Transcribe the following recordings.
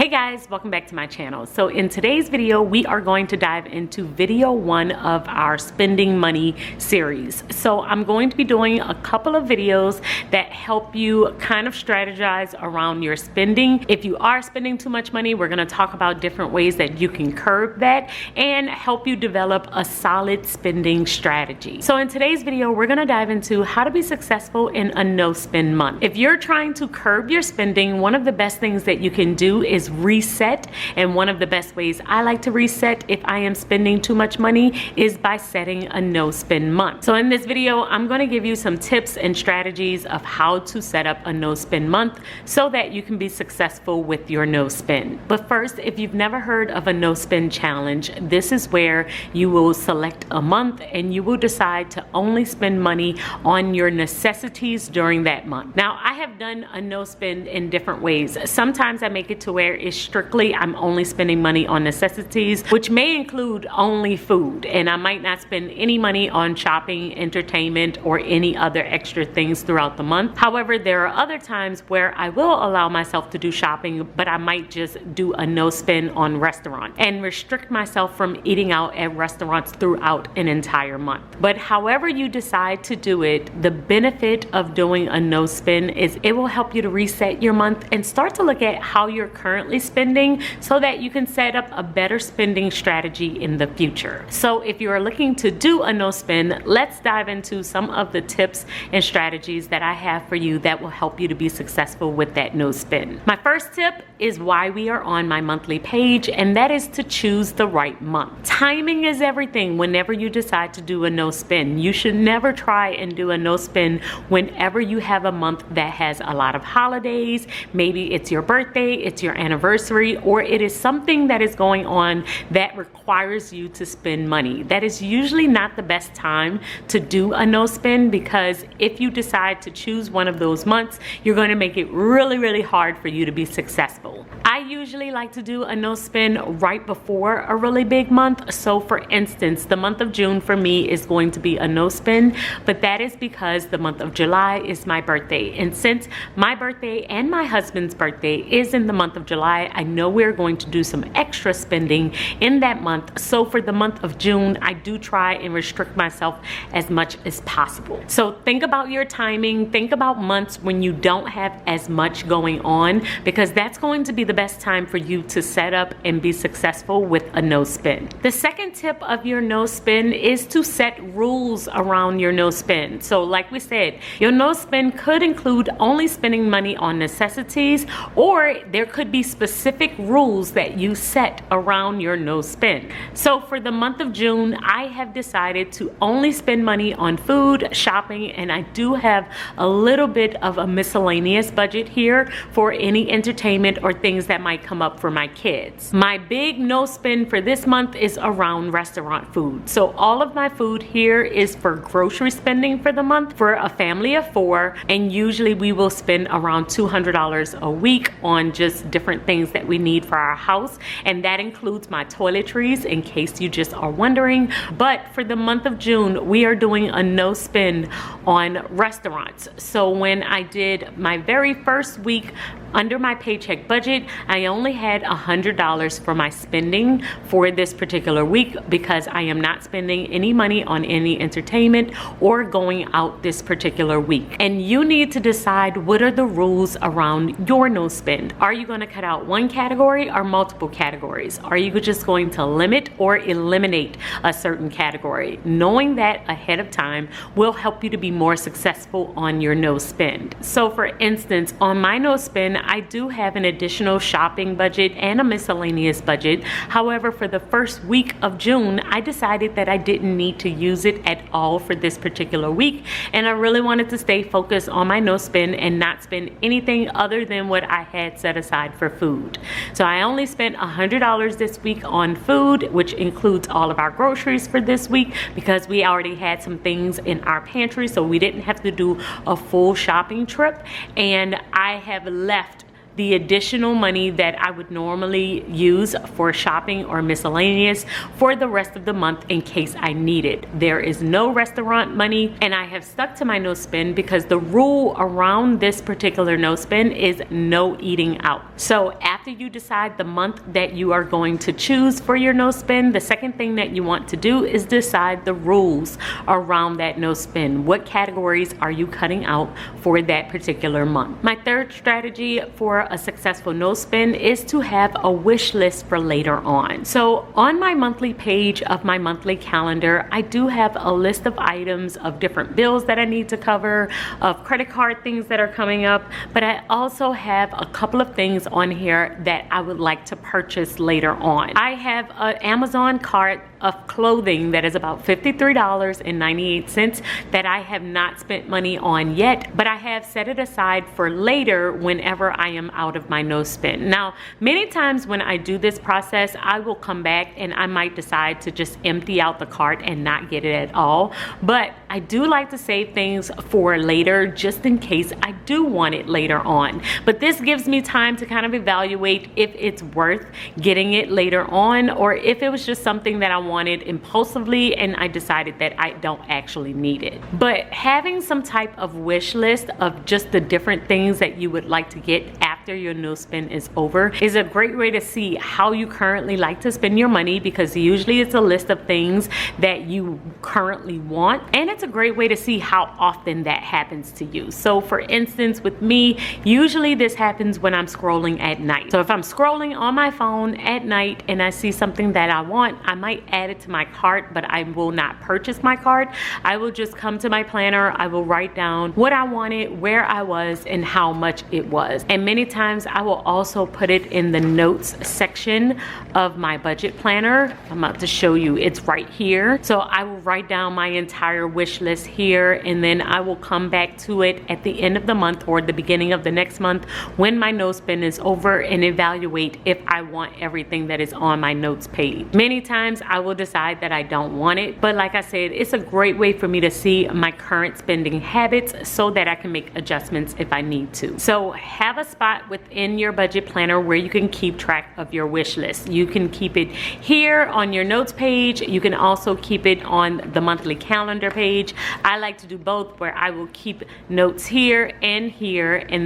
Hey guys, welcome back to my channel. So in today's video, we are going to dive into video 1 of our spending money series. So I'm going to be doing a couple of videos that help you kind of strategize around your spending. If you are spending too much money, we're going to talk about different ways that you can curb that and help you develop a solid spending strategy. So in today's video, we're going to dive into how to be successful in a no spend month. If you're trying to curb your spending, one of the best things that you can do is reset. And one of the best ways I like to reset if I am spending too much money is by setting a no spend month. So in this video, I'm going to give you some tips and strategies of how to set up a no spend month so that you can be successful with your no spend. But first, if you've never heard of a no spend challenge, this is where you will select a month and you will decide to only spend money on your necessities during that month. Now, I have done a no spend in different ways. Sometimes I make it to where it's strictly I'm only spending money on necessities, which may include only food, and I might not spend any money on shopping, entertainment, or any other extra things throughout the month. However, there are other times where I will allow myself to do shopping, but I might just do a no spend on restaurant and restrict myself from eating out at restaurants throughout an entire month. But however you decide to do it, the benefit of doing a no spend is it will help you to reset your month and start to look at how you're currently spending so that you can set up a better spending strategy in the future. So if you are looking to do a no spend, let's dive into some of the tips and strategies that I have for you that will help you to be successful with that no spend. My first tip is why we are on my monthly page, and that is to choose the right month. Timing is everything whenever you decide to do a no spend. You should never try and do a no spend whenever you have a month that has a lot of holidays. Maybe it's your birthday, it's your anniversary, or it is something that is going on that requires you to spend money. That is usually not the best time to do a no spend, because if you decide to choose one of those months, you're going to make it really, really hard for you to be successful. I usually like to do a no spend right before a really big month. So for instance, the month of June for me is going to be a no spend, but that is because the month of July is my birthday. And since my birthday and my husband's birthday is in the month of July, I know we're going to do some extra spending in that month. So for the month of June, I do try and restrict myself as much as possible. So think about your timing, think about months when you don't have as much going on, because that's going to be the best time for you to set up and be successful with a no spend. The second tip of your no spend is to set rules around your no spend. So like we said, your no spend could include only spending money on necessities, or there could be specific rules that you set around your no spend. So for the month of June, I have decided to only spend money on food, shopping, and I do have a little bit of a miscellaneous budget here for any entertainment or things that might come up for my kids. My big no spend for this month is around restaurant food. So all of my food here is for grocery spending for the month for a family of 4, and usually we will spend around $200 a week on just different things that we need for our house, and that includes my toiletries, in case you just are wondering. But for the month of June, we are doing a no spend on restaurants. So when I did my very first week under my paycheck budget, I only had $100 for my spending for this particular week, because I am not spending any money on any entertainment or going out this particular week. And you need to decide what are the rules around your no spend. Are you going to cut out one category or multiple categories? Are you just going to limit or eliminate a certain category? Knowing that ahead of time will help you to be more successful on your no spend. So for instance, on my no spend, I do have an additional shopping budget and a miscellaneous budget. However, for the first week of June, I decided that I didn't need to use it at all for this particular week, and I really wanted to stay focused on my no spend and not spend anything other than what I had set aside for food. So I only spent $100 this week on food, which includes all of our groceries for this week, because we already had some things in our pantry, so we didn't have to do a full shopping trip. And I have left the additional money that I would normally use for shopping or miscellaneous for the rest of the month in case I need it. There is no restaurant money, and I have stuck to my no spend because the rule around this particular no spend is no eating out. So after After you decide the month that you are going to choose for your no spend, the second thing that you want to do is decide the rules around that no spend. What categories are you cutting out for that particular month? My third strategy for a successful no spend is to have a wish list for later on. So on my monthly page of my monthly calendar, I do have a list of items of different bills that I need to cover, of credit card things that are coming up, but I also have a couple of things on here that I would like to purchase later on. I have an Amazon cart of clothing that is about $53.98 that I have not spent money on yet, but I have set it aside for later whenever I am out of my no spend. Now, many times when I do this process, I will come back and I might decide to just empty out the cart and not get it at all, but I do like to save things for later just in case I do want it later on. But this gives me time to kind of evaluate if it's worth getting it later on, or if it was just something that I wanted impulsively and I decided that I don't actually need it. But having some type of wish list of just the different things that you would like to get after your no spend is over is a great way to see how you currently like to spend your money, because usually it's a list of things that you currently want, and it's a great way to see how often that happens to you. So for instance, with me, usually this happens when I'm scrolling at night. So if I'm scrolling on my phone at night and I see something that I want, I might add it to my cart, but I will not purchase my cart. I will just come to my planner, I will write down what I wanted, where I was, and how much it was. And many times I will also put it in the notes section of my budget planner. I'm about to show you, it's right here. So I will write down my entire wish list here, and then I will come back to it at the end of the month or the beginning of the next month when my no spend is over and evaluate if I want everything that is on my notes page. Many times I will decide that I don't want it, but like I said, it's a great way for me to see my current spending habits so that I can make adjustments if I need to. So have a spot within your budget planner where you can keep track of your wish list. You can keep it here on your notes page. You can also keep it on the monthly calendar page. I like to do both, where I will keep notes here, and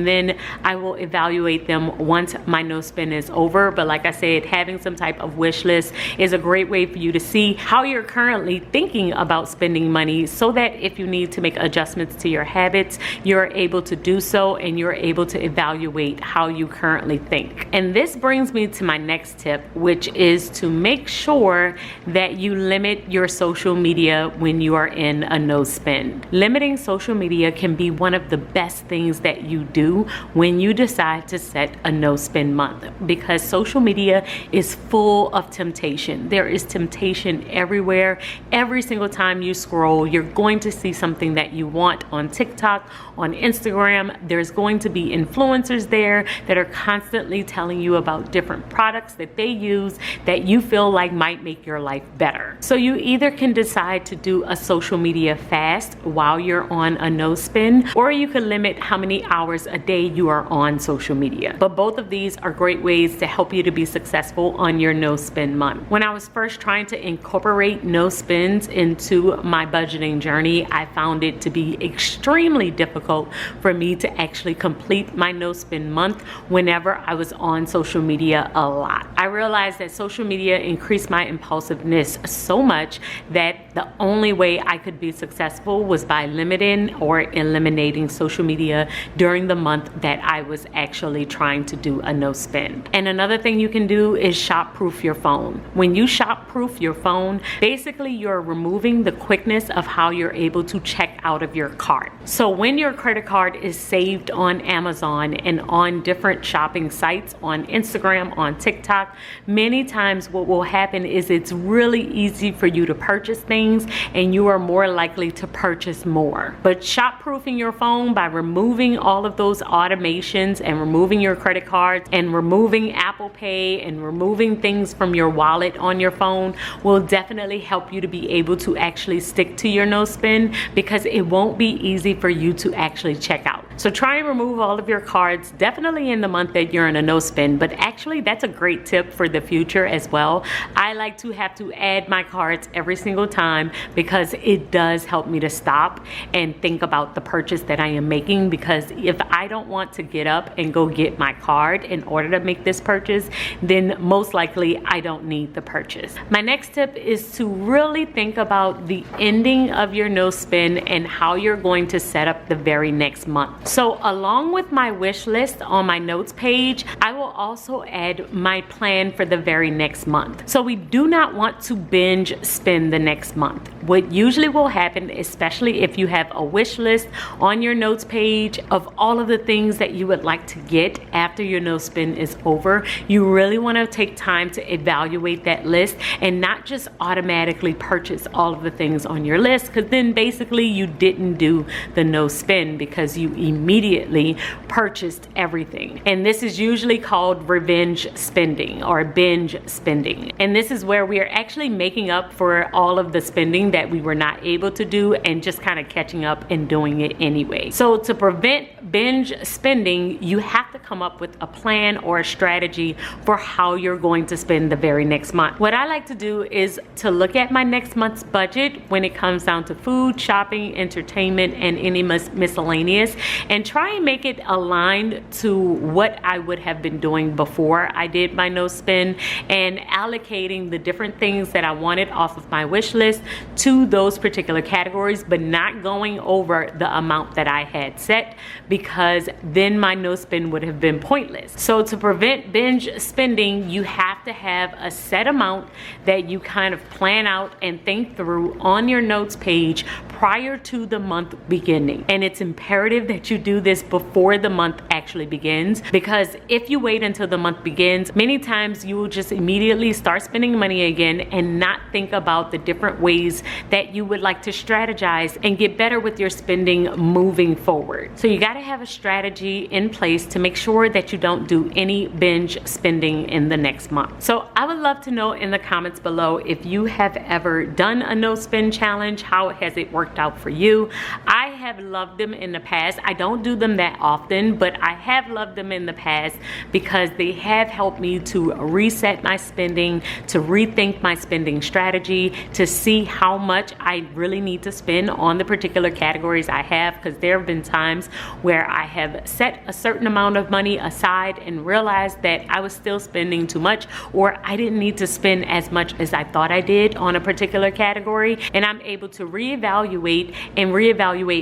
then I will evaluate them once my no spend is over. But like I said, having some type of wish list is a great way for you to see how you're currently thinking about spending money, so that if you need to make adjustments to your habits, you're able to do so and you're able to evaluate how you currently think. And this brings me to my next tip, which is to make sure that you limit your social media when you are in a no spend. Limiting social media can be one of the best things that you do when you decide to set a no spend month, because social media is full of temptation. There is temptation everywhere. Every single time you scroll, you're going to see something that you want on TikTok, on Instagram. There's going to be influencers there that are constantly telling you about different products that they use that you feel like might make your life better. So you either can decide to do a social media fast while you're on a no spend, or you can limit how many hours a day you are on social media. But both of these are great ways to help you to be successful on your no spend month. When I was first trying to incorporate no spends into my budgeting journey, I found it to be extremely difficult for me to actually complete my no spend month whenever I was on social media a lot. I realized that social media increased my impulsiveness so much that the only way I could be successful was by limiting or eliminating social media during the month that I was actually trying to do a no spend. And another thing you can do is shop proof your phone. When you shop proof your phone, basically you're removing the quickness of how you're able to check out of your cart. So when your credit card is saved on Amazon and on different shopping sites, on Instagram, on TikTok, many times what will happen is it's really easy for you to purchase things and you are more likely to purchase more. But shop proofing your phone by removing all of those automations and removing your credit cards and removing Apple Pay and removing things from your wallet on your phone will definitely help you to be able to actually stick to your no spend, because it won't be easy for you to actually check out. So try and remove all of your cards. Definitely definitely in the month that you're in a no spend, but actually that's a great tip for the future as well. I like to have to add my cards every single time because it does help me to stop and think about the purchase that I am making, because if I don't want to get up and go get my card in order to make this purchase, then most likely I don't need the purchase. My next tip is to really think about the ending of your no spend and how you're going to set up the very next month. So along with my wish list on my notes page, I will also add my plan for the very next month. So we do not want to binge spend the next month. What usually will happen, especially if you have a wish list on your notes page of all of the things that you would like to get after your no spend is over, you really want to take time to evaluate that list and not just automatically purchase all of the things on your list, because then basically you didn't do the no spend because you immediately purchased everything. And this is usually called revenge spending or binge spending. And this is where we are actually making up for all of the spending that we were not able to do and just kind of catching up and doing it anyway. So to prevent binge spending, you have to come up with a plan or a strategy for how you're going to spend the very next month. What I like to do is to look at my next month's budget when it comes down to food, shopping, entertainment, and any miscellaneous, and try and make it aligned to what I would have been doing before I did my no spend, and allocating the different things that I wanted off of my wish list to those particular categories, but not going over the amount that I had set, because then my no spend would have been pointless. So to prevent binge spending, you have to have a set amount that you kind of plan out and think through on your notes page prior to the month beginning. And it's imperative that you do this before the month actually begins, because if you wait until the month begins, many times you will just immediately start spending money again and not think about the different ways that you would like to strategize and get better with your spending moving forward. So you got to have a strategy in place to make sure that you don't do any binge spending in the next month. So I would love to know in the comments below if you have ever done a no spend challenge. How has it worked out for you? I have loved them in the past. I don't do them that often, but I have loved them in the past because they have helped me to reset my spending, to rethink my spending strategy, to see how much I really need to spend on the particular categories I have, because there have been times where I have set a certain amount of money aside and realized that I was still spending too much, or I didn't need to spend as much as I thought I did on a particular category, and I'm able to reevaluate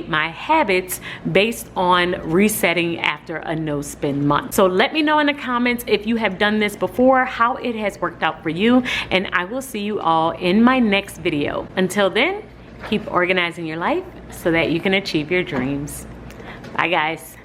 my habits based on resetting after a no spend month. So let me know in the comments if you have done this before, how it has worked out for you, and I will see you all in my next video. Until then, keep organizing your life so that you can achieve your dreams. Bye guys.